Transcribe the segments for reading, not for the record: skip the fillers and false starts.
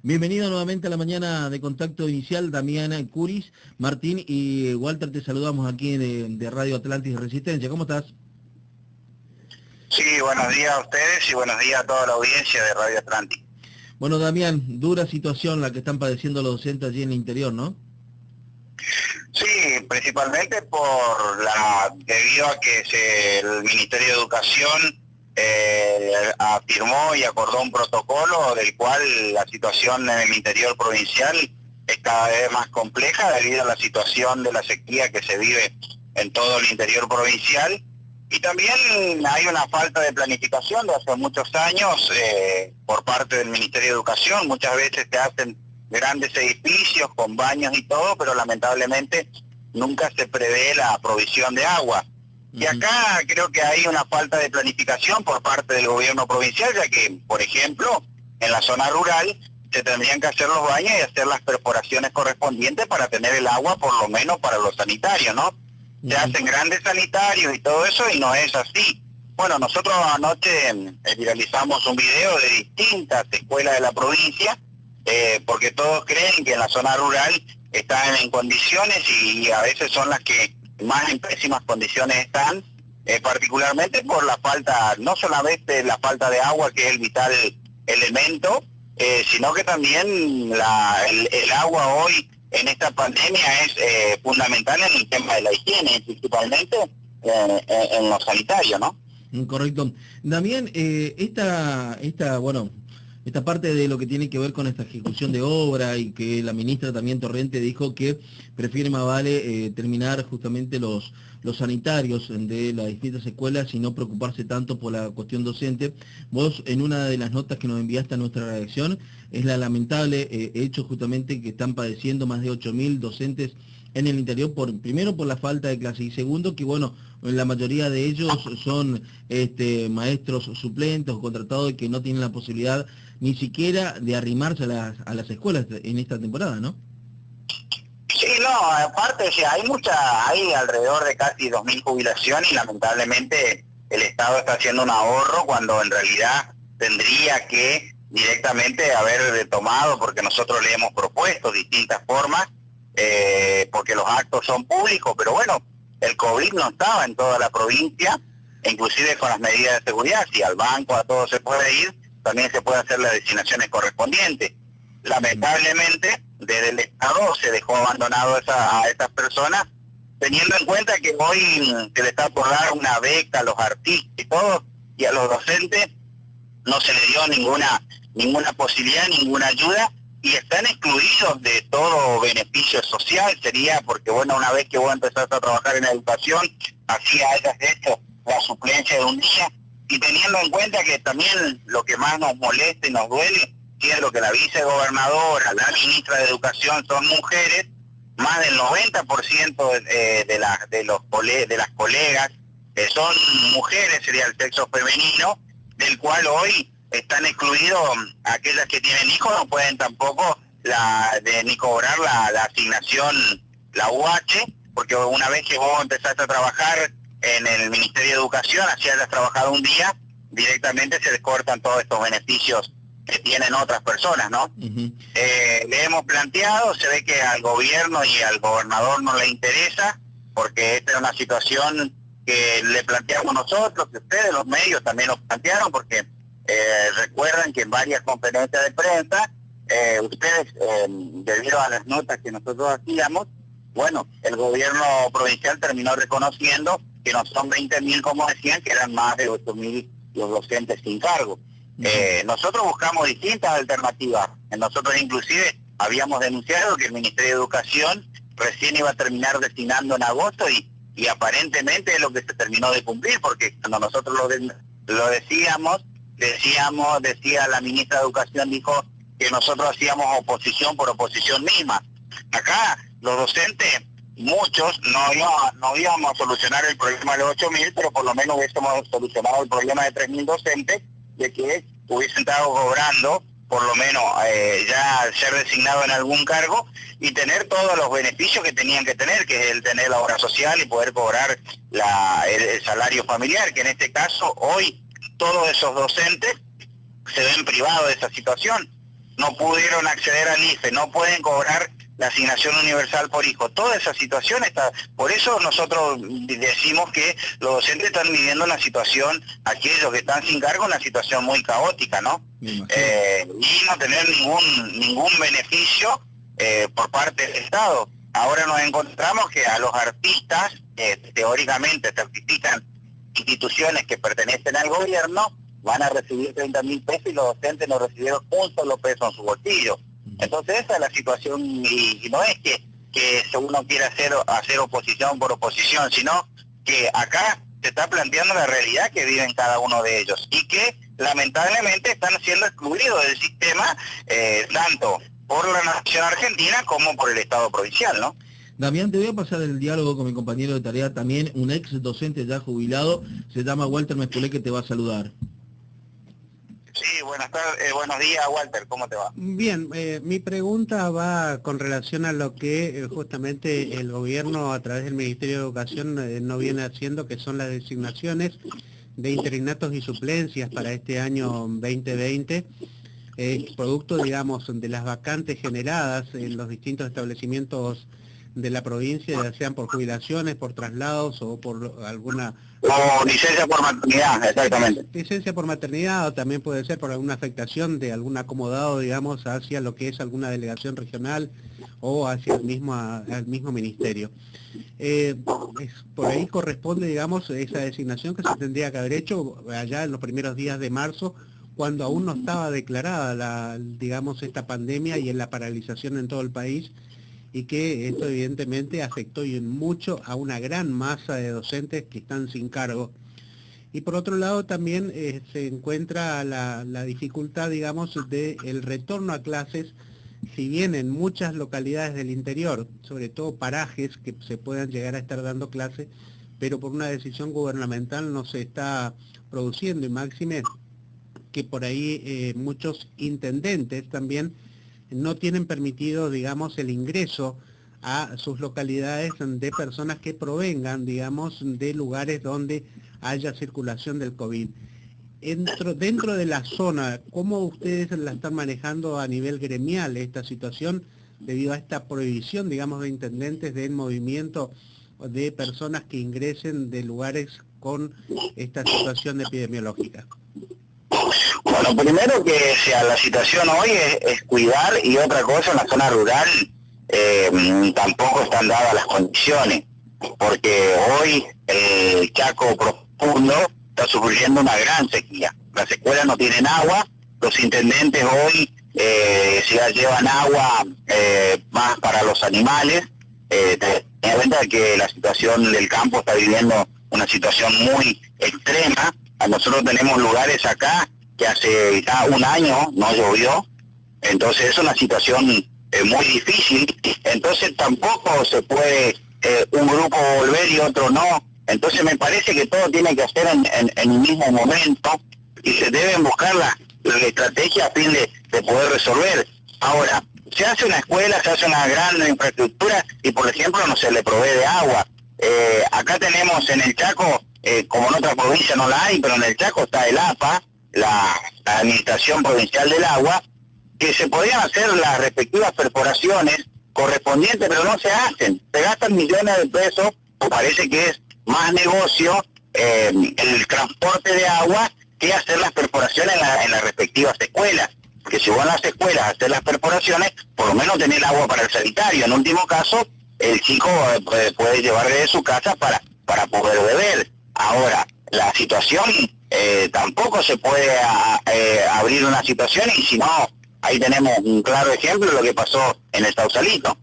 Bienvenido nuevamente a la mañana de Contacto Inicial, Damián Curis, Martín y Walter, te saludamos aquí de Radio Atlantis Resistencia. ¿Cómo estás? Sí, buenos días a ustedes y buenos días a toda la audiencia de Radio Atlantis. Bueno, Damián, dura situación la que están padeciendo los docentes allí en el interior, ¿no? Sí, principalmente debido a que el Ministerio de Educación afirmó y acordó un protocolo del cual la situación en el interior provincial es cada vez más compleja debido a la situación de la sequía que se vive en todo el interior provincial, y también hay una falta de planificación de hace muchos años por parte del Ministerio de Educación. Muchas veces se hacen grandes edificios con baños y todo, pero lamentablemente nunca se prevé la provisión de agua. Y acá creo que hay una falta de planificación por parte del gobierno provincial, ya que, por ejemplo, en la zona rural se tendrían que hacer los baños y hacer las perforaciones correspondientes para tener el agua, por lo menos para los sanitarios, ¿no? Se hacen grandes sanitarios y todo eso, y no es así. Bueno, nosotros anoche realizamos un video de distintas escuelas de la provincia, porque todos creen que en la zona rural están en condiciones y a veces son las que más en pésimas condiciones están, particularmente por la falta, no solamente la falta de agua, que es el vital elemento, sino que también el agua hoy en esta pandemia es fundamental en el tema de la higiene, principalmente en lo sanitario, ¿no? Correcto. Damián, esta parte de lo que tiene que ver con esta ejecución de obra, y que la ministra también Torrente dijo que prefiere más vale terminar justamente los sanitarios de las distintas escuelas y no preocuparse tanto por la cuestión docente. Vos, en una de las notas que nos enviaste a nuestra redacción, es la lamentable hecho justamente que están padeciendo más de 8.000 docentes en el interior, primero por la falta de clase, y segundo que bueno, la mayoría de ellos son maestros suplentes o contratados y que no tienen la posibilidad ni siquiera de arrimarse a las escuelas en esta temporada, ¿no? Sí, no, aparte, o sea, hay alrededor de casi 2.000 jubilaciones y lamentablemente el Estado está haciendo un ahorro cuando en realidad tendría que directamente haber tomado, porque nosotros le hemos propuesto distintas formas, porque los actos son públicos, pero bueno, el COVID no estaba en toda la provincia, inclusive con las medidas de seguridad. Si al banco a todo se puede ir, también se puede hacer las designaciones correspondientes. Lamentablemente, desde el Estado se dejó abandonado a estas personas, teniendo en cuenta que hoy se le está por dar una beca a los artistas y todo, y a los docentes no se le dio ninguna posibilidad, ninguna ayuda, y están excluidos de todo beneficio social. Sería porque, bueno, una vez que vos empezaste a trabajar en la educación, así hayas hecho la suplencia de un día, y teniendo en cuenta que también lo que más nos molesta y nos duele, que es lo que la vicegobernadora, la ministra de Educación son mujeres, más del 90% de las colegas son mujeres, sería el sexo femenino, del cual hoy están excluidos. Aquellas que tienen hijos no pueden tampoco ni cobrar la asignación, la UH, porque una vez que vos empezaste a trabajar en el Ministerio de Educación, así hayas trabajado un día, directamente se les cortan todos estos beneficios que tienen otras personas, ¿no? Le hemos planteado, se ve que al gobierno y al gobernador no le interesa, porque esta es una situación que le planteamos nosotros, que ustedes, los medios, también nos plantearon, porque recuerdan que en varias conferencias de prensa, ustedes, debido a las notas que nosotros hacíamos, bueno, el gobierno provincial terminó reconociendo que no son 20.000 como decían, que eran más de 8.000 los docentes sin cargo. Nosotros buscamos distintas alternativas. Nosotros inclusive habíamos denunciado que el Ministerio de Educación recién iba a terminar destinando en agosto, y aparentemente es lo que se terminó de cumplir, porque cuando nosotros lo decía la ministra de Educación, dijo que nosotros hacíamos oposición por oposición misma. Acá los docentes, muchos, no íbamos a solucionar el problema de los 8.000, pero por lo menos hubiésemos solucionado el problema de 3.000 docentes, de que hubiesen estado cobrando, por lo menos ya ser designado en algún cargo, y tener todos los beneficios que tenían que tener, que es el tener la obra social y poder cobrar el salario familiar, que en este caso hoy todos esos docentes se ven privados de esa situación. no pudieron acceder al IFE, no pueden cobrar la asignación universal por hijo. Toda esa situación está, por eso nosotros decimos que los docentes están viviendo una situación, aquellos que están sin cargo, una situación muy caótica, ¿no? Y no tener ningún beneficio por parte del Estado. Ahora nos encontramos que a los artistas, teóricamente certifican instituciones que pertenecen al gobierno, van a recibir 30.000 pesos y los docentes no recibieron un solo peso en su bolsillo. Entonces esa es la situación, y no es que uno quiera hacer oposición por oposición, sino que acá se está planteando la realidad que viven cada uno de ellos y que lamentablemente están siendo excluidos del sistema, tanto por la nación argentina como por el Estado provincial, ¿no? Damián, te voy a pasar el diálogo con mi compañero de tarea también, un ex docente ya jubilado, se llama Walter Mespolé, que te va a saludar. Sí, buenas tardes, buenos días, Walter, ¿cómo te va? Bien, mi pregunta va con relación a lo que justamente el gobierno a través del Ministerio de Educación no viene haciendo, que son las designaciones de interinatos y suplencias para este año 2020, producto, digamos, de las vacantes generadas en los distintos establecimientos de la provincia, ya sean por jubilaciones, por traslados o por alguna... O licencia por maternidad, exactamente. Licencia por maternidad, o también puede ser por alguna afectación de algún acomodado, digamos, hacia lo que es alguna delegación regional o hacia el mismo ministerio. Por ahí corresponde, digamos, esa designación que se tendría que haber hecho allá en los primeros días de marzo, cuando aún no estaba declarada, digamos, esta pandemia y en la paralización en todo el país, y que esto evidentemente afectó y mucho a una gran masa de docentes que están sin cargo. Y por otro lado también se encuentra la dificultad, digamos, del retorno a clases, si bien en muchas localidades del interior, sobre todo parajes que se puedan llegar a estar dando clases, pero por una decisión gubernamental no se está produciendo, y máxime que por ahí muchos intendentes también no tienen permitido, digamos, el ingreso a sus localidades de personas que provengan, digamos, de lugares donde haya circulación del COVID. Dentro de la zona, ¿cómo ustedes la están manejando a nivel gremial esta situación debido a esta prohibición, digamos, de intendentes del movimiento de personas que ingresen de lugares con esta situación epidemiológica? Bueno, primero que sea la situación hoy es cuidar, y otra cosa, en la zona rural tampoco están dadas las condiciones, porque hoy el Chaco profundo está sufriendo una gran sequía. Las escuelas no tienen agua, los intendentes hoy se llevan agua más para los animales. Ten en cuenta que la situación del campo está viviendo una situación muy extrema. Nosotros tenemos lugares acá que hace ya un año no llovió, entonces es una situación muy difícil. Entonces tampoco se puede un grupo volver y otro no. Entonces me parece que todo tiene que ser en un mismo momento, y se deben buscar la estrategia a fin de poder resolver. Ahora, se hace una escuela, se hace una gran infraestructura y, por ejemplo, no se le provee de agua. Acá tenemos en el Chaco, como en otra provincia no la hay, pero en el Chaco está el APA, la Administración Provincial del Agua, que se podrían hacer las respectivas perforaciones correspondientes, pero no se hacen. Se gastan millones de pesos, o parece que es más negocio el transporte de agua que hacer las perforaciones en las respectivas escuelas. Porque si van a las escuelas a hacer las perforaciones, por lo menos tener agua para el sanitario. En último caso, el chico puede llevar de su casa para poder beber. Ahora, la situación tampoco se puede abrir una situación, y si no, ahí tenemos un claro ejemplo de lo que pasó en el Sausalito.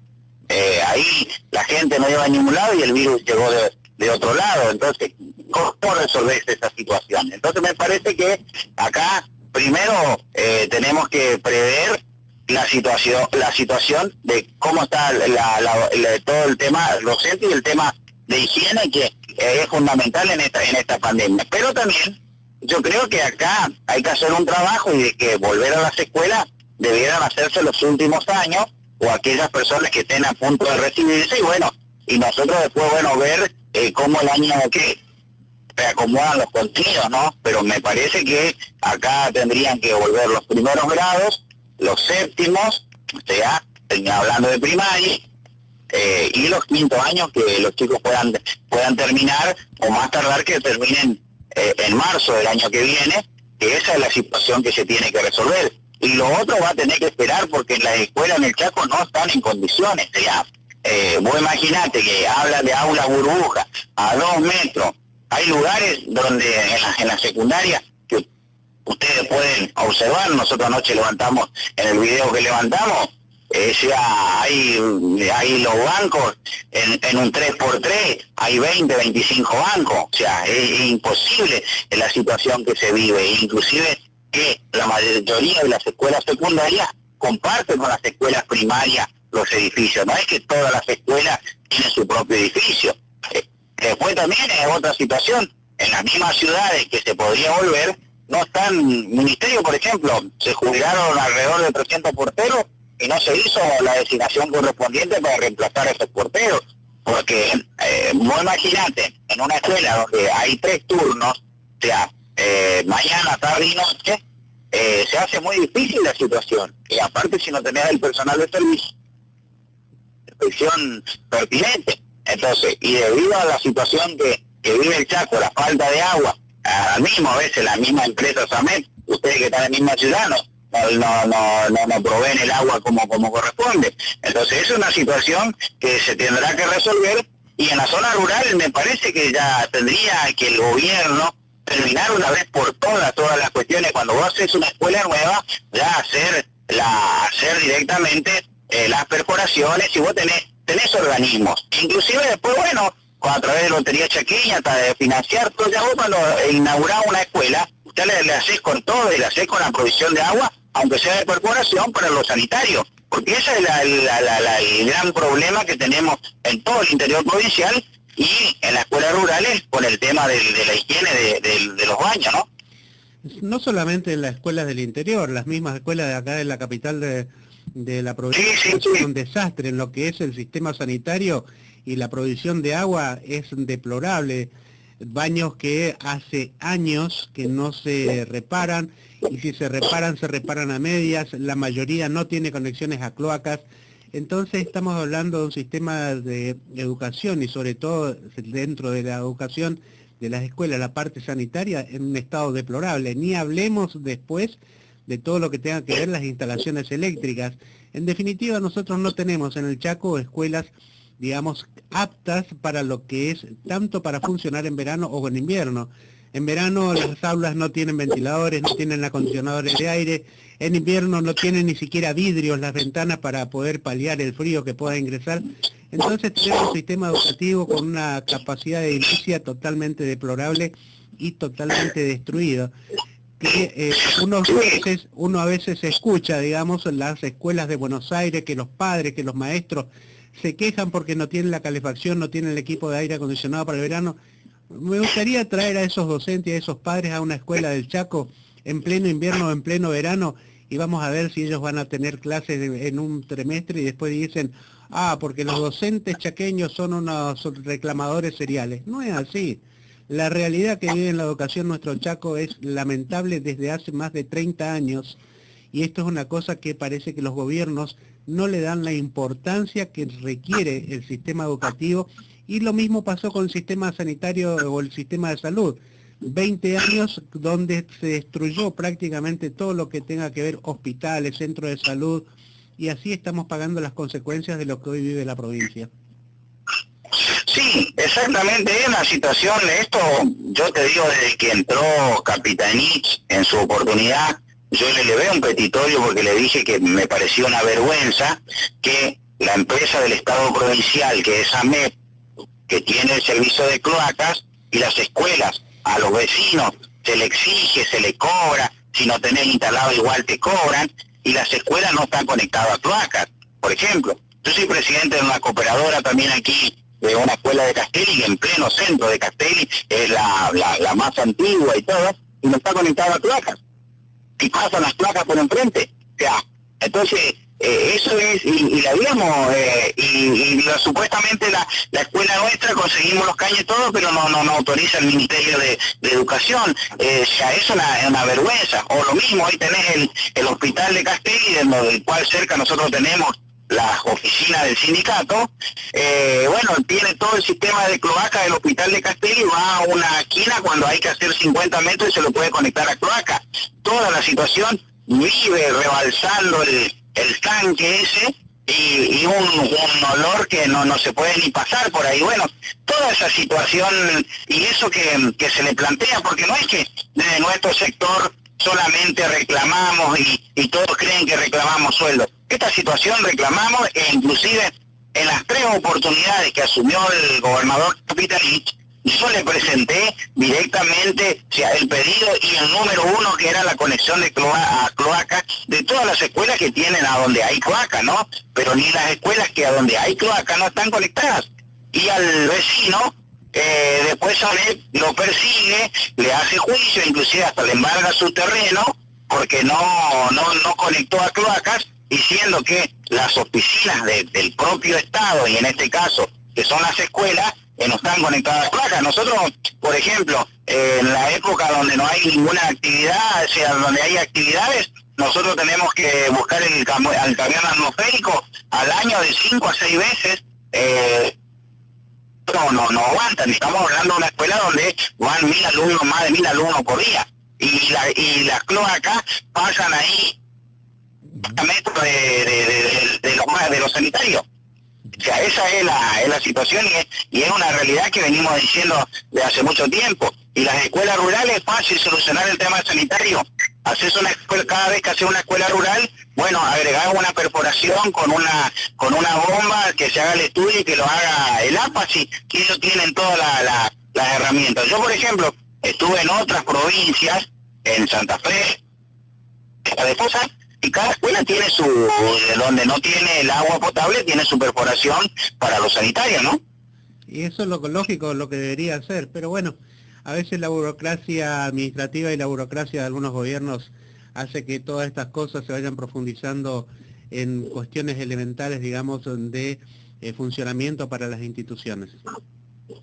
Ahí la gente no iba a ningún lado y el virus llegó de otro lado. Entonces, ¿cómo resolver esa situación? Entonces me parece que acá primero tenemos que prever la situación de cómo está todo el tema docente y el tema de higiene, que es fundamental en esta pandemia. Pero también yo creo que acá hay que hacer un trabajo, y de que volver a las escuelas debieran hacerse los últimos años, o aquellas personas que estén a punto de recibirse, y nosotros después, ver cómo el año que se acomodan los contenidos, ¿no? Pero me parece que acá tendrían que volver los primeros grados, los séptimos, o sea, hablando de primaria, y los quintos años que los chicos puedan terminar, o más tardar que terminen en marzo del año que viene, que esa es la situación que se tiene que resolver. Y lo otro va a tener que esperar porque las escuelas en el Chaco no están en condiciones. O sea, vos imaginate que hablan de aulas burbujas a 2 metros. Hay lugares donde en la secundaria que ustedes pueden observar, nosotros anoche levantamos, en el video que levantamos, hay los bancos en un 3x3, hay 20, 25 bancos, o sea, es imposible la situación que se vive, inclusive que la mayoría de las escuelas secundarias comparten con las escuelas primarias los edificios, no es que todas las escuelas tienen su propio edificio. Después también es otra situación, en las mismas ciudades que se podría volver, no están, ministerio por ejemplo, se jubilaron alrededor de 300 porteros, y no se hizo la designación correspondiente para reemplazar a esos porteros, porque vos imaginate, en una escuela donde hay 3 turnos, o sea, mañana, tarde y noche, se hace muy difícil la situación, y aparte si no tenés el personal de servicio, inspección pertinente, entonces, y debido a la situación que vive el Chaco, la falta de agua, a veces la misma empresa SAMET, ustedes que están en la misma ciudad, no proveen el agua como corresponde. Entonces es una situación que se tendrá que resolver, y en la zona rural me parece que ya tendría que el gobierno terminar una vez por todas las cuestiones. Cuando vos haces una escuela nueva, ya hacer directamente las perforaciones, y vos tenés organismos, inclusive después, bueno, a través de Lotería Chaqueña, hasta de financiar, todo, ya vos cuando inaugurás una escuela, ya le hacés con todo, y le hacés con la provisión de agua, aunque sea de perforación, para los sanitarios, porque ese es el gran problema que tenemos en todo el interior provincial y en las escuelas rurales con el tema de la higiene de los baños, ¿no? No solamente en las escuelas del interior, las mismas escuelas de acá de la capital de la provincia son un desastre en lo que es el sistema sanitario, y la provisión de agua es deplorable. Baños que hace años que no se reparan, y si se reparan a medias, la mayoría no tiene conexiones a cloacas. Entonces estamos hablando de un sistema de educación, y sobre todo dentro de la educación de las escuelas, la parte sanitaria, en un estado deplorable. Ni hablemos después de todo lo que tenga que ver las instalaciones eléctricas. En definitiva, nosotros no tenemos en el Chaco escuelas, digamos, aptas para lo que es, tanto para funcionar en verano o en invierno. En verano las aulas no tienen ventiladores, no tienen acondicionadores de aire, en invierno no tienen ni siquiera vidrios las ventanas para poder paliar el frío que pueda ingresar. Entonces tenemos un sistema educativo con una capacidad de edilicia totalmente deplorable y totalmente destruido. Que uno a veces escucha, digamos, en las escuelas de Buenos Aires, que los padres, que los maestros se quejan porque no tienen la calefacción, no tienen el equipo de aire acondicionado para el verano. Me gustaría traer a esos docentes y a esos padres a una escuela del Chaco en pleno invierno o en pleno verano, y vamos a ver si ellos van a tener clases en un trimestre y después dicen, porque los docentes chaqueños son unos reclamadores seriales. No es así. La realidad que vive en la educación nuestro Chaco es lamentable desde hace más de 30 años, y esto es una cosa que parece que los gobiernos no le dan la importancia que requiere el sistema educativo, y lo mismo pasó con el sistema sanitario o el sistema de salud. 20 años donde se destruyó prácticamente todo lo que tenga que ver hospitales, centros de salud, y así estamos pagando las consecuencias de lo que hoy vive la provincia. Sí, exactamente, es una situación, esto yo te digo desde que entró Capitanich en su oportunidad, yo le levé un petitorio porque le dije que me pareció una vergüenza que la empresa del Estado provincial, que es AMEP, que tiene el servicio de cloacas, y las escuelas, a los vecinos se le exige, se le cobra, si no tenés instalado igual te cobran, y las escuelas no están conectadas a cloacas. Por ejemplo, yo soy presidente de una cooperadora también aquí, de una escuela de Castelli, que en pleno centro de Castelli es la más antigua y todo, y no está conectada a cloacas. Y pasan las placas por enfrente. O sea, entonces Eso es, y la digamos, supuestamente la escuela nuestra conseguimos los caños y todo, pero no autoriza el Ministerio de Educación. Ya es una vergüenza. O lo mismo, ahí tenés el hospital de Castelli, del cual cerca nosotros tenemos las oficinas del sindicato. Bueno, tiene todo el sistema de cloaca del hospital de Castelli, va a una esquina cuando hay que hacer 50 metros y se lo puede conectar a cloaca. Toda la situación vive rebalsando el tanque ese y un olor que no se puede ni pasar por ahí. Bueno, toda esa situación y eso que se le plantea, porque no es que desde nuestro sector solamente reclamamos y todos creen que reclamamos sueldos. Esta situación reclamamos e inclusive en las 3 oportunidades que asumió el gobernador Capitanich, yo le presenté directamente el pedido y el número 1 que era la conexión de cloaca de todas las escuelas que tienen a donde hay cloaca, ¿no? Pero ni las escuelas que a donde hay cloaca no están conectadas. Y al vecino después lo persigue, le hace juicio, inclusive hasta le embarga su terreno porque no conectó a cloacas, diciendo que las oficinas del propio Estado, y en este caso que son las escuelas, no están conectadas a cloacas. Nosotros, por ejemplo, en la época donde no hay ninguna actividad, o sea, donde hay actividades, nosotros tenemos que buscar el camión atmosférico al año de 5 a 6 veces. No aguantan. Estamos hablando de una escuela donde van 1000 alumnos, más de 1000 alumnos por día, y las cloacas pasan ahí a metros de los sanitarios. O sea, esa es la situación y es una realidad que venimos diciendo de hace mucho tiempo. Y las escuelas rurales es fácil solucionar el tema sanitario. Haces una escuela, cada vez que haces una escuela rural, bueno, agregar una perforación con una bomba, que se haga el estudio y que lo haga el APA, si ellos tienen todas las herramientas. Yo, por ejemplo, estuve en otras provincias, en Santa Fe, después, y cada escuela tiene donde no tiene el agua potable, tiene su perforación para los sanitarios, ¿no? Y eso es lo lógico, lo que debería hacer, pero bueno, a veces la burocracia administrativa y la burocracia de algunos gobiernos hace que todas estas cosas se vayan profundizando en cuestiones elementales, digamos, de funcionamiento para las instituciones.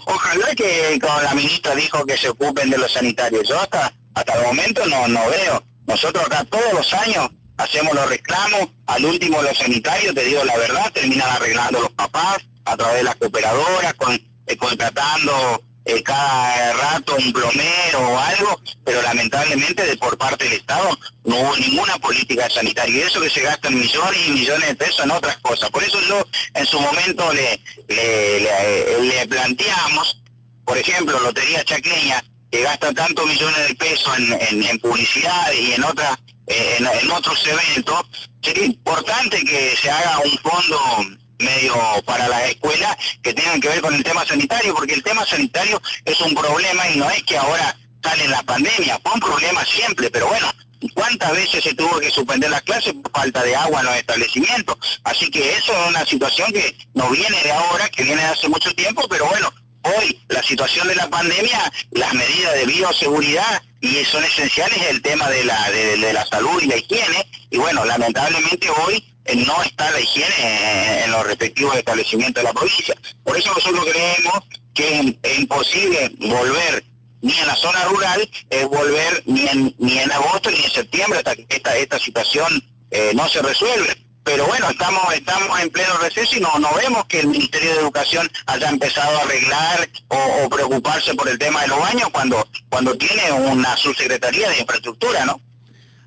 Ojalá que, como la ministra dijo, que se ocupen de los sanitarios. Yo hasta el momento no veo. Nosotros acá todos los años hacemos los reclamos, al último los sanitarios, te digo la verdad, terminan arreglando los papás a través de las cooperadoras, contratando cada rato un plomero o algo, pero lamentablemente por parte del Estado no hubo ninguna política sanitaria, y eso que se gastan millones y millones de pesos en otras cosas. Por eso yo en su momento le planteamos, por ejemplo, Lotería Chaqueña, que gasta tantos millones de pesos en publicidad y en otros eventos, sería importante que se haga un fondo medio para las escuelas que tengan que ver con el tema sanitario, porque el tema sanitario es un problema y no es que ahora sale en la pandemia, fue un problema siempre, pero bueno, ¿cuántas veces se tuvo que suspender las clases por falta de agua en los establecimientos? Así que eso es una situación que no viene de ahora, que viene de hace mucho tiempo, pero bueno, hoy la situación de la pandemia, las medidas de bioseguridad y son esenciales, el tema de la salud y la higiene, y bueno, lamentablemente hoy no está la higiene en los respectivos establecimientos de la provincia. Por eso nosotros creemos que es imposible volver ni en la zona rural, volver ni en agosto ni en septiembre hasta que esta situación no se resuelve. Pero bueno, estamos en pleno receso y no vemos que el Ministerio de Educación haya empezado a arreglar o preocuparse por el tema de los baños cuando tiene una subsecretaría de infraestructura, ¿no?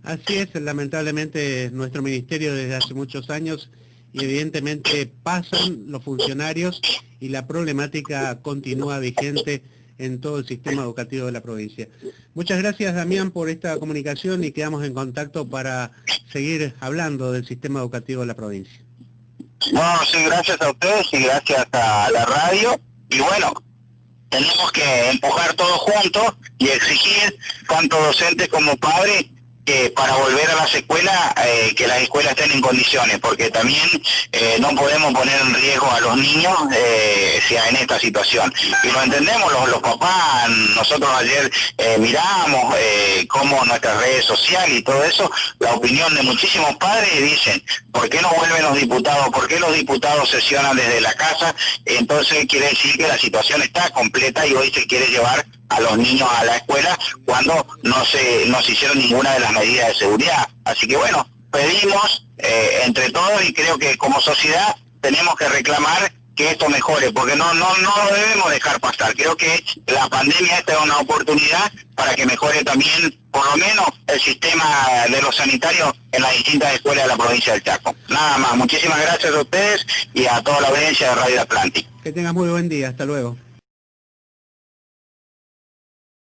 Así es, lamentablemente nuestro ministerio desde hace muchos años, y evidentemente pasan los funcionarios y la problemática continúa vigente en todo el sistema educativo de la provincia. Muchas gracias, Damián, por esta comunicación, y quedamos en contacto para seguir hablando del sistema educativo de la provincia. No, sí, gracias a ustedes y gracias a la radio, y bueno, tenemos que empujar todos juntos y exigir, tanto docentes como padres, que para volver a las escuelas, que las escuelas estén en condiciones, porque también no podemos poner en riesgo a los niños en esta situación. Y lo entendemos los papás, nosotros ayer miramos cómo nuestras redes sociales y todo eso, la opinión de muchísimos padres dicen, ¿por qué no vuelven los diputados? ¿Por qué los diputados sesionan desde la casa? Entonces quiere decir que la situación está completa y hoy se quiere llevar a los niños a la escuela cuando no se hicieron ninguna de las medidas de seguridad. Así que bueno, pedimos entre todos y creo que como sociedad tenemos que reclamar que esto mejore, porque no lo debemos dejar pasar. Creo que la pandemia esta es una oportunidad para que mejore también, por lo menos, el sistema de los sanitarios en las distintas escuelas de la provincia del Chaco. Nada más, muchísimas gracias a ustedes y a toda la audiencia de Radio Atlántico. Que tengas muy buen día, hasta luego.